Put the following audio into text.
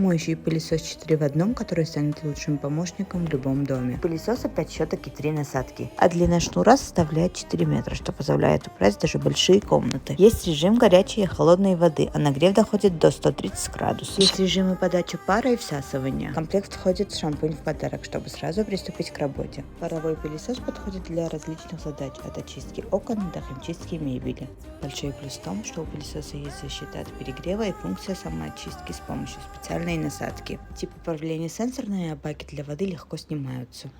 Моющий пылесос 4 в одном, который станет лучшим помощником в любом доме. У пылесоса 5 щеток и 3 насадки, а длина шнура составляет 4 метра, что позволяет убрать даже большие комнаты. Есть режим горячей и холодной воды, а нагрев доходит до 130 градусов. Есть режимы подачи пара и всасывания. В комплект входит шампунь в подарок, чтобы сразу приступить к работе. Паровой пылесос подходит для различных задач, от очистки окон до химчистки мебели. Большой плюс в том, что у пылесоса есть защита от перегрева и функция самоочистки с помощью специальной насадки. Тип управления сенсорный, а баки для воды легко снимаются.